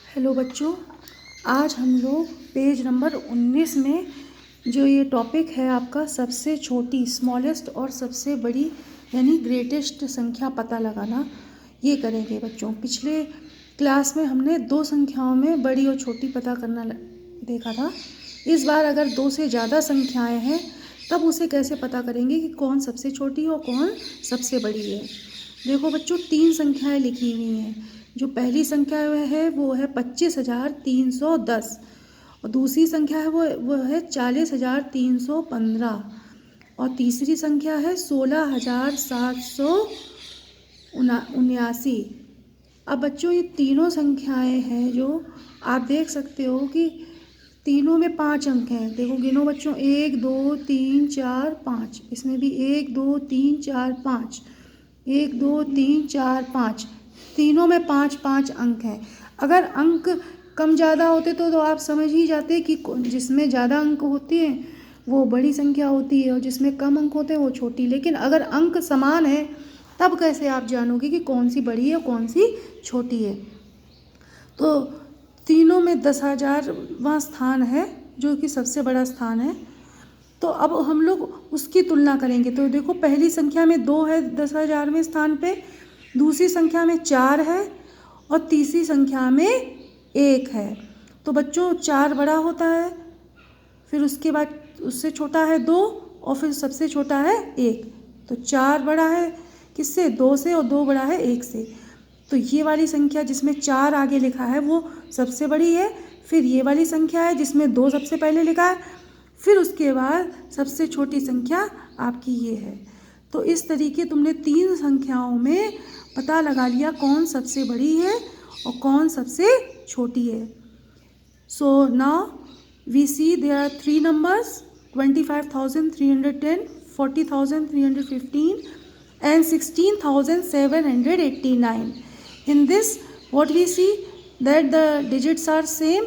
Hello बच्चों, आज हम लोग पेज नंबर 19 में जो ये टॉपिक है आपका सबसे छोटी स्मॉलेस्ट और सबसे बड़ी यानी ग्रेटेस्ट संख्या पता लगाना, ये करेंगे बच्चों। पिछले क्लास में हमने दो संख्याओं में बड़ी और छोटी पता करना देखा था। इस बार अगर दो से ज़्यादा संख्याएं हैं तब उसे कैसे पता करेंगे कि कौन सबसे छोटी और कौन सबसे बड़ी है। देखो बच्चों, तीन संख्याएं लिखी हुई हैं। जो पहली संख्या है वो है 25,310 और दूसरी संख्या है वो है 40,315 और तीसरी संख्या है 16,779। अब बच्चों ये तीनों संख्याएं हैं जो आप देख सकते हो कि तीनों में 5 अंक हैं। देखो गिनो बच्चों, 1 2 3 4 5, इसमें भी 1 2 3 4 5, 1 2 3 4 5, तीनों में 5-5 अंक हैं। अगर अंक कम ज़्यादा होते तो आप समझ ही जाते कि जिसमें ज़्यादा अंक होते हैं वो बड़ी संख्या होती है और जिसमें कम अंक होते हैं वो छोटी। लेकिन अगर अंक समान है तब कैसे आप जानोगे कि कौन सी बड़ी है और कौन सी छोटी है। तो तीनों में 10,000वां स्थान है जो कि सबसे बड़ा स्थान है। तो अब हम लोग उसकी तुलना करेंगे। तो देखो, पहली संख्या में 2 है 10,000वें स्थान पे, दूसरी संख्या में 4 है और तीसरी संख्या में 1 है। तो बच्चों 4 बड़ा होता है, फिर उसके बाद उससे छोटा है 2 और फिर सबसे छोटा है 1। तो 4 बड़ा है किससे? 2 से, और 2 बड़ा है 1 से। तो ये वाली संख्या जिसमें 4 आगे लिखा है वो सबसे बड़ी है। फिर ये वाली संख्या है जिसमें 2 सबसे पहले लिखा है, फिर उसके बाद सबसे छोटी संख्या आपकी ये है। तो इस तरीके तुमने तीन संख्याओं में पता लगा लिया कौन सबसे बड़ी है और कौन सबसे छोटी है। So now we see there are 3 numbers, 25,310, 40,315 and 16,789. In this, what we see that the digits are same,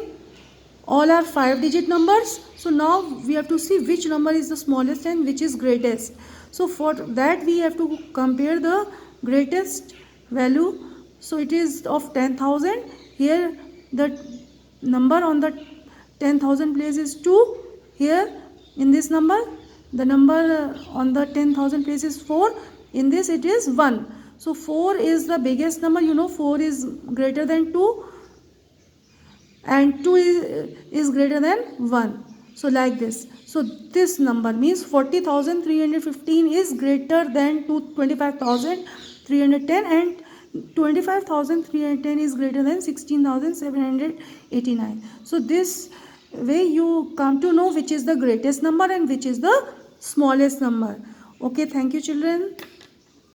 all are 5-digit numbers. So now we have to see which number is the smallest and which is greatest. So for that we have to compare the greatest value. So it is of 10,000. Here the number on the 10,000 place is 2. Here in this number the number on the 10,000 place is 4. In this it is 1. So 4 is the biggest number. 4 is greater than 2 and 2 is greater than 1. So like this. So this number means 40,315 is greater than 25,310 and 25,310 is greater than 16,789. So this way you come to know which is the greatest number and which is the smallest number. Okay, thank you children.